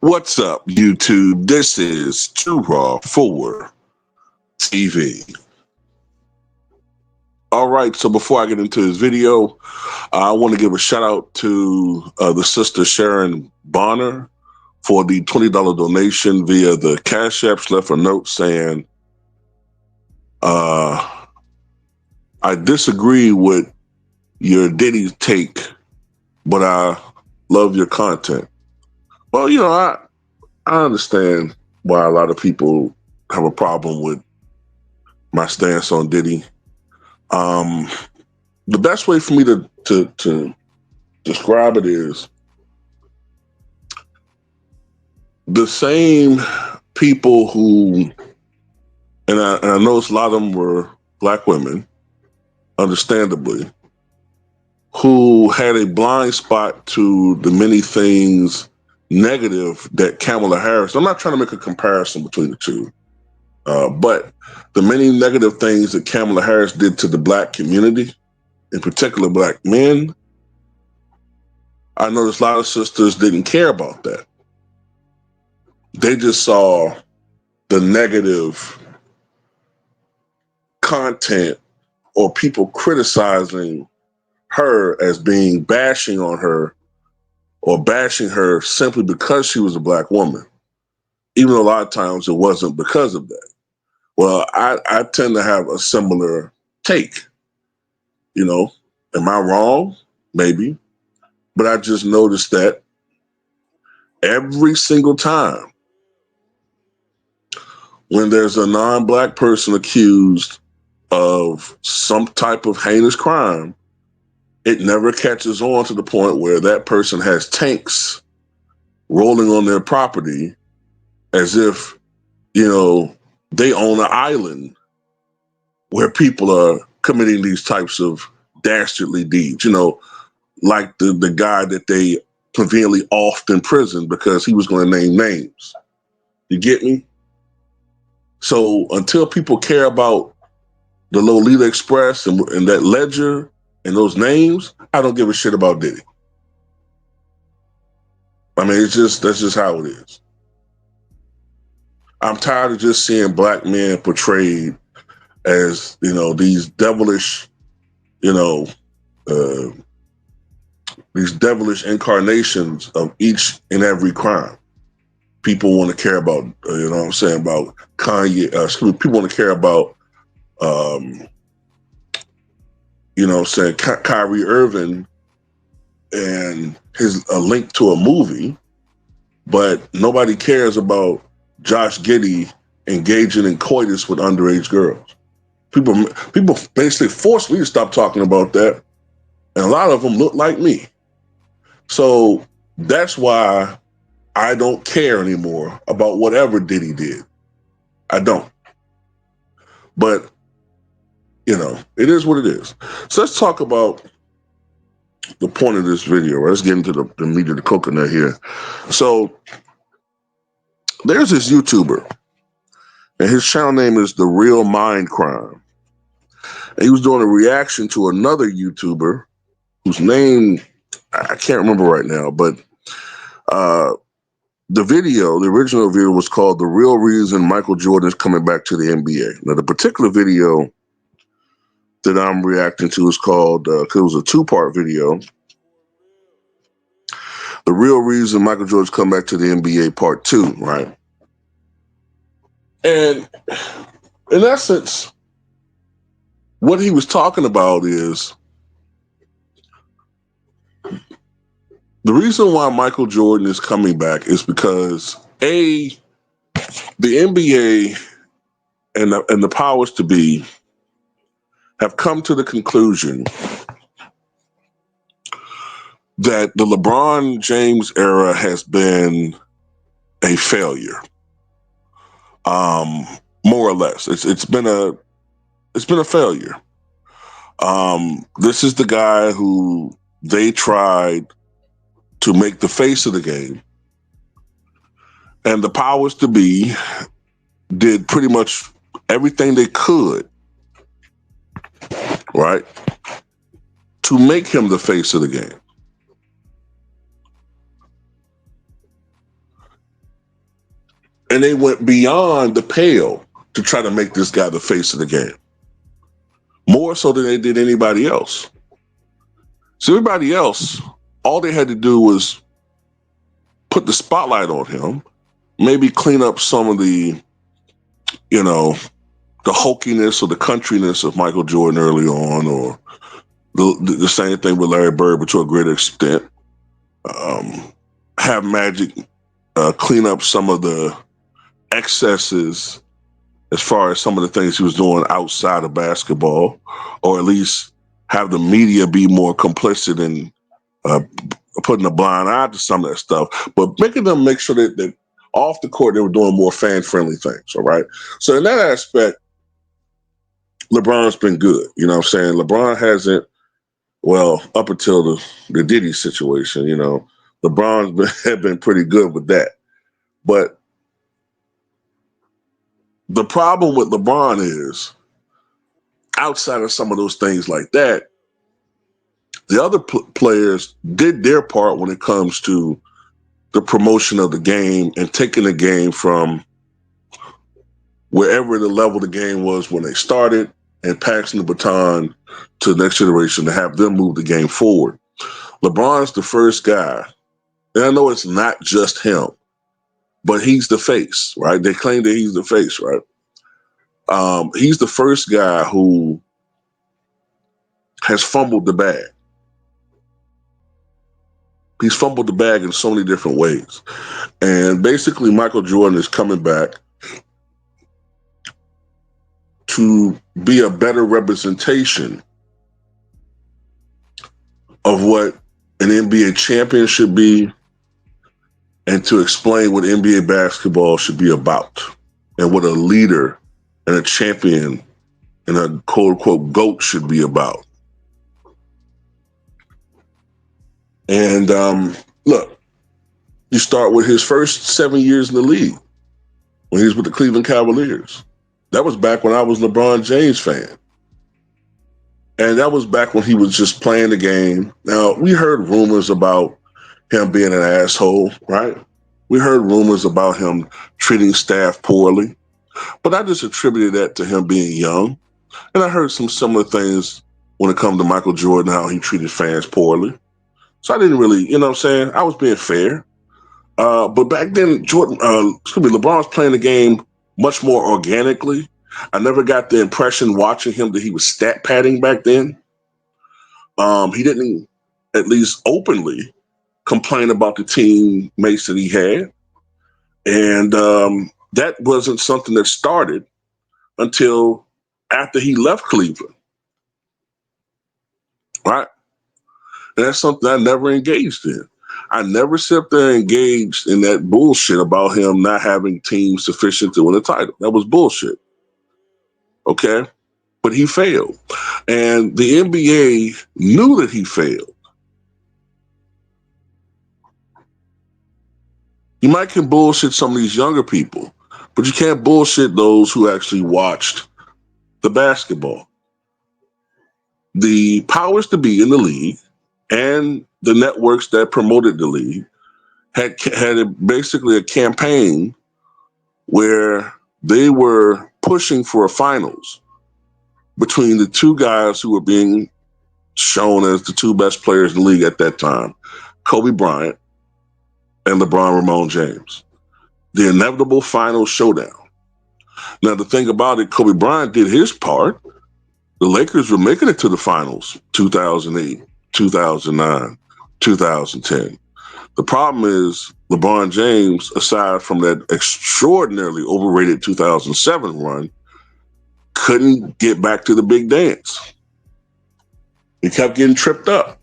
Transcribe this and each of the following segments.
What's up, YouTube? This is Too Raw for TV. All right, so before I get into this video, I want to give a shout out to the sister Sharon Bonner for the $20 donation via the Cash App. She left a note saying, I disagree with your Diddy take, but I love your content. Well, I understand why a lot of people have a problem with my stance on Diddy. The best way for me to describe it is the same people who, and I noticed a lot of them were black women, understandably, who had a blind spot to the many things negative that Kamala Harris. I'm not trying to make a comparison between the two, but the many negative things that Kamala Harris did to the black community, in particular black men, I noticed a lot of sisters didn't care about that. They just saw the negative content or people criticizing her as being bashing on her or bashing her simply because she was a black woman, even though a lot of times it wasn't because of that. Well, I tend to have a similar take. Am I wrong? Maybe. But I just noticed that every single time when there's a non-black person accused of some type of heinous crime, it never catches on to the point where that person has tanks rolling on their property as if, they own an island where people are committing these types of dastardly deeds, like the guy that they conveniently offed in prison because he was going to name names. You get me? So until people care about the Lolita Express and that ledger and those names, I don't give a shit about Diddy. I mean, that's just how it is. I'm tired of just seeing black men portrayed as, these devilish, these devilish incarnations of each and every crime. People want to care about, about Kanye. People want to care about, Kyrie Irving and his link to a movie, but nobody cares about Josh Giddey engaging in coitus with underage girls. People basically forced me to stop talking about that, and a lot of them look like me. So that's why I don't care anymore about whatever Diddy did. I don't. But, it is what it is. So let's talk about the point of this video. Right? Let's get into the meat of the coconut here. So there's this YouTuber, and his channel name is The Real Mind Crime. And he was doing a reaction to another YouTuber whose name I can't remember right now, but the original video was called The Real Reason Michael Jordan is Coming Back to the NBA. Now, the particular video that I'm reacting to is called, because it was a two-part video, The Real Reason Michael Jordan's Come Back to the NBA Part 2, right? And in essence, what he was talking about is the reason why Michael Jordan is coming back is because the NBA and the powers to be have come to the conclusion that the LeBron James era has been a failure, more or less. It's been a failure. This is the guy who they tried to make the face of the game, and the powers to be did pretty much everything they could, right, to make him the face of the game. And they went beyond the pale to try to make this guy the face of the game. More so than they did anybody else. So everybody else, all they had to do was put the spotlight on him, maybe clean up some of the, the hokiness or the countryness of Michael Jordan early on, or the same thing with Larry Bird, but to a greater extent. Have Magic clean up some of the excesses as far as some of the things he was doing outside of basketball, or at least have the media be more complicit in putting a blind eye to some of that stuff, but making them make sure that off the court they were doing more fan-friendly things, all right? So in that aspect, LeBron's been good. You know what I'm saying? LeBron hasn't, well, up until the Diddy situation, LeBron's had been pretty good with that. But the problem with LeBron is, outside of some of those things like that, the other players did their part when it comes to the promotion of the game and taking the game from wherever the level the game was when they started and passing the baton to the next generation to have them move the game forward. LeBron's the first guy, and I know it's not just him, but he's the face, right? They claim that he's the face, right? He's the first guy who has fumbled the bag. He's fumbled the bag in so many different ways. And basically, Michael Jordan is coming back to be a better representation of what an NBA champion should be, and to explain what NBA basketball should be about, and what a leader and a champion and a quote-unquote GOAT should be about. And look, you start with his first 7 years in the league when he was with the Cleveland Cavaliers. That was back when I was a LeBron James fan. And that was back when he was just playing the game. Now, we heard rumors about him being an asshole, right? We heard rumors about him treating staff poorly. But I just attributed that to him being young. And I heard some similar things when it comes to Michael Jordan, how he treated fans poorly. So I didn't really, you know what I'm saying? I was being fair. But back then, LeBron was playing the game much more organically. I never got the impression watching him that he was stat padding back then. He didn't, at least openly, complain about the teammates that he had. And that wasn't something that started until after he left Cleveland. Right? And that's something I never engaged in. I never sit there and engaged in that bullshit about him not having teams sufficient to win a title. That was bullshit. Okay? But he failed. And the NBA knew that he failed. You might can bullshit some of these younger people, but you can't bullshit those who actually watched the basketball. The powers to be in the league and the networks that promoted the league had basically a campaign where they were pushing for a finals between the two guys who were being shown as the two best players in the league at that time, Kobe Bryant and LeBron Ramon James. The inevitable final showdown. Now, the thing about it, Kobe Bryant did his part. The Lakers were making it to the finals 2008, 2009, 2010. The problem is LeBron James, aside from that extraordinarily overrated 2007 run, couldn't get back to the big dance. He kept getting tripped up.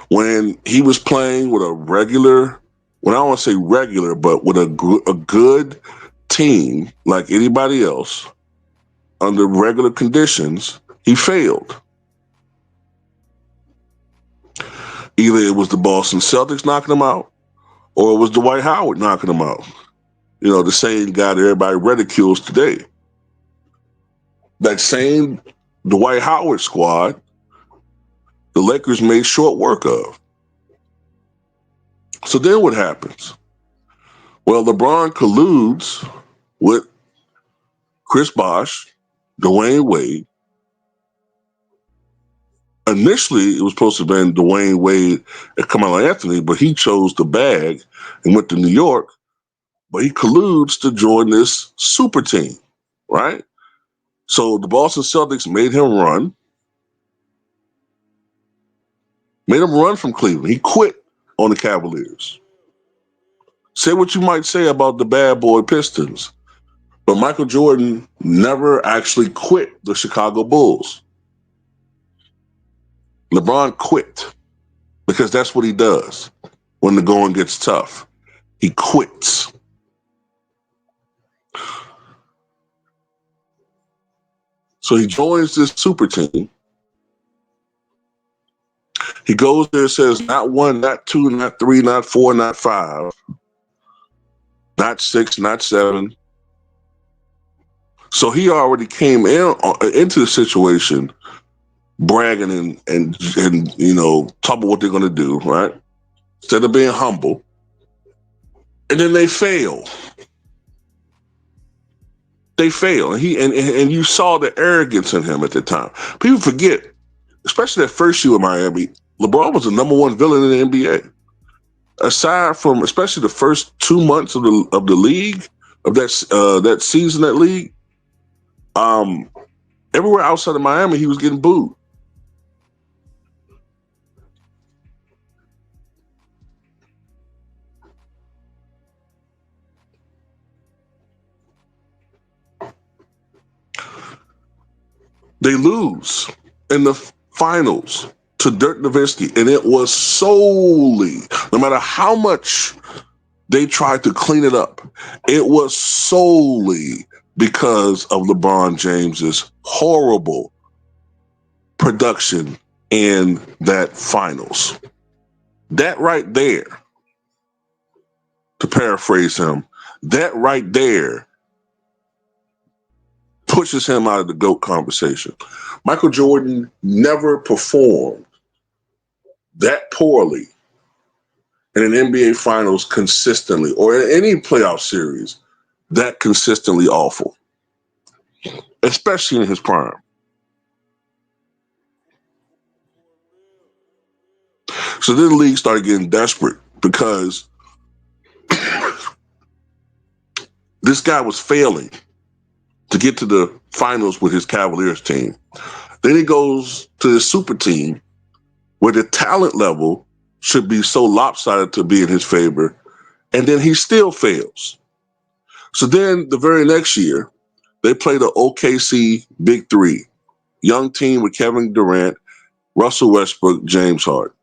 When he was playing with a regular, when I don't want to say regular, but with a good team like anybody else, under regular conditions, he failed. Either it was the Boston Celtics knocking him out, or it was Dwight Howard knocking him out. You know, the same guy that everybody ridicules today. That same Dwight Howard squad, the Lakers made short work of. So then what happens? Well, LeBron colludes with Chris Bosh, Dwayne Wade. Initially, it was supposed to have been Dwayne Wade and Carmelo Anthony, but he chose the bag and went to New York. But he colludes to join this super team, right? So the Boston Celtics made him run from Cleveland. He quit on the Cavaliers. Say what you might say about the bad boy Pistons, but Michael Jordan never actually quit the Chicago Bulls. LeBron quit because that's what he does when the going gets tough. He quits. So he joins this super team. He goes there and says, not one, not two, not three, not four, not five, not six, not seven. So he already came into the situation bragging and talking about what they're going to do, right? Instead of being humble. And then they fail. They fail. And and you saw the arrogance in him at the time. People forget, especially that first year in Miami, LeBron was the number one villain in the NBA. Aside from especially the first 2 months of the league, of that season, that league, everywhere outside of Miami, he was getting booed. They lose in the finals to Dirk Nowitzki, and it was solely, no matter how much they tried to clean it up, it was solely because of LeBron James's horrible production in that finals. That right there, to paraphrase him, that right there pushes him out of the GOAT conversation. Michael Jordan never performed that poorly in an NBA Finals consistently, or in any playoff series that consistently awful, especially in his prime. So then the league started getting desperate because this guy was failing to get to the finals with his Cavaliers team. Then he goes to the super team where the talent level should be so lopsided to be in his favor, and then he still fails. So then the very next year, they play the OKC Big Three, young team with Kevin Durant, Russell Westbrook, James Harden.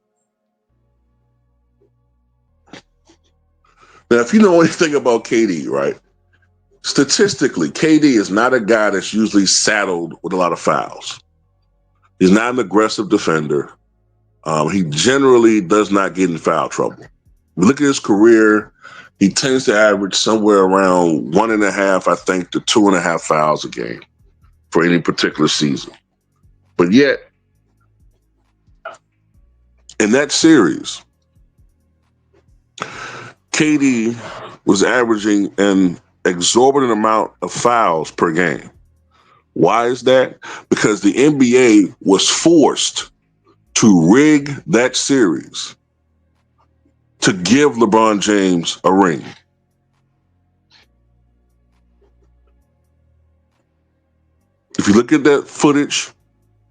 Now, if you know anything about KD, right? Statistically, KD is not a guy that's usually saddled with a lot of fouls. He's not an aggressive defender. He generally does not get in foul trouble. If you look at his career, he tends to average somewhere around 1.5, I think, to 2.5 fouls a game for any particular season. But yet, in that series, KD was averaging an exorbitant amount of fouls per game. Why is that? Because the NBA was forced to rig that series to give LeBron James a ring. If you look at that footage,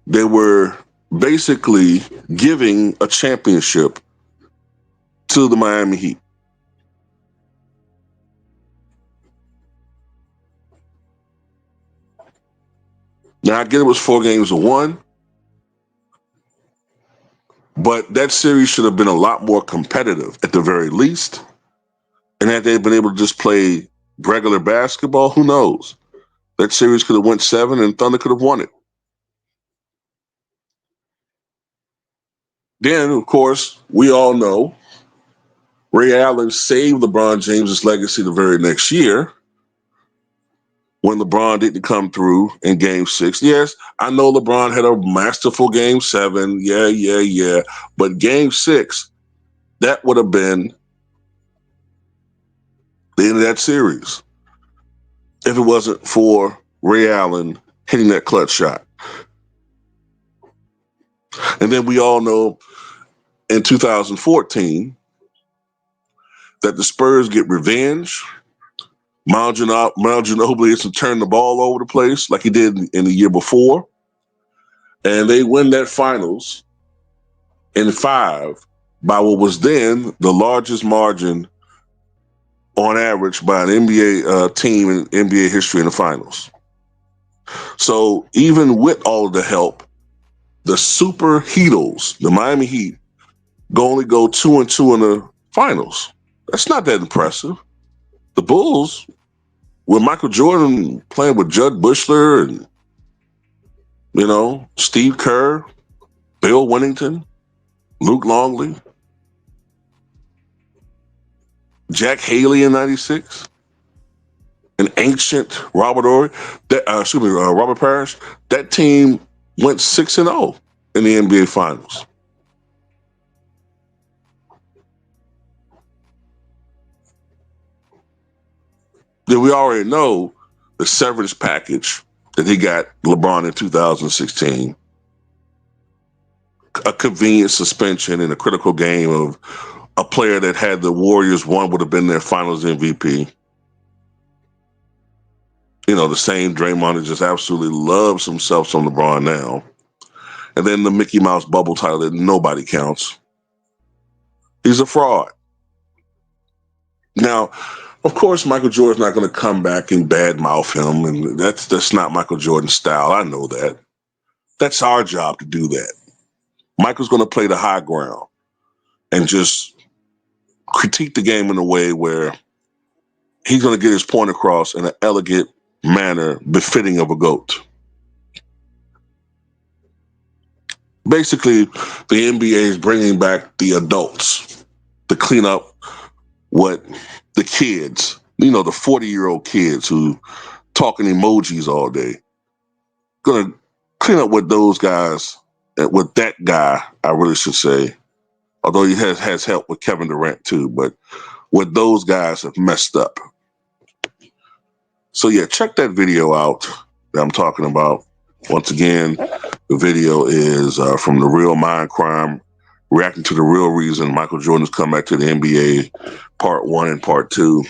they were basically giving a championship to the Miami Heat. Now, I get it was 4 games to 1, but that series should have been a lot more competitive at the very least. And had they been able to just play regular basketball, who knows? That series could have went 7 and Thunder could have won it. Then, of course, we all know Ray Allen saved LeBron James's legacy the very next year when LeBron didn't come through in Game 6. Yes, I know LeBron had a masterful Game 7. Yeah. But Game 6, that would have been the end of that series if it wasn't for Ray Allen hitting that clutch shot. And then we all know in 2014 that the Spurs get revenge. Manu Ginobili is to turn the ball over the place like he did in the year before. And they win that finals in 5 by what was then the largest margin on average by an NBA team in NBA history in the finals. So even with all of the help, the Super Heatles, the Miami Heat, only go 2-2 in the finals. That's not that impressive. The Bulls, with Michael Jordan playing with Judd Bushler and, Steve Kerr, Bill Winnington, Luke Longley, Jack Haley in '96, an ancient Robert Ory, Robert Parrish. That team went 6-0 in the NBA Finals. Then we already know the severance package that he got LeBron in 2016. A convenient suspension in a critical game of a player that had the Warriors won would have been their finals MVP. The same Draymond that just absolutely loves himself some LeBron now. And then the Mickey Mouse bubble title that nobody counts. He's a fraud. Now, of course, Michael Jordan's not going to come back and badmouth him, and that's not Michael Jordan's style. I know that. That's our job to do that. Michael's going to play the high ground and just critique the game in a way where he's going to get his point across in an elegant manner befitting of a GOAT. Basically, the NBA is bringing back the adults to clean up what the kids, the 40-year-old kids who talking emojis all day, going to clean up what those guys, what that guy, I really should say, although he has help with Kevin Durant too, but what those guys have messed up. So yeah, check that video out that I'm talking about. Once again, the video is from The Real Mind Crime, reacting to the real reason Michael Jordan's come back to the NBA, part 1 and part 2.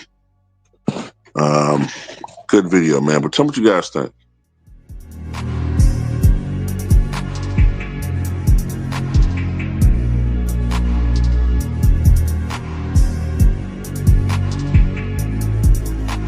Good video, man. But tell me what you guys think.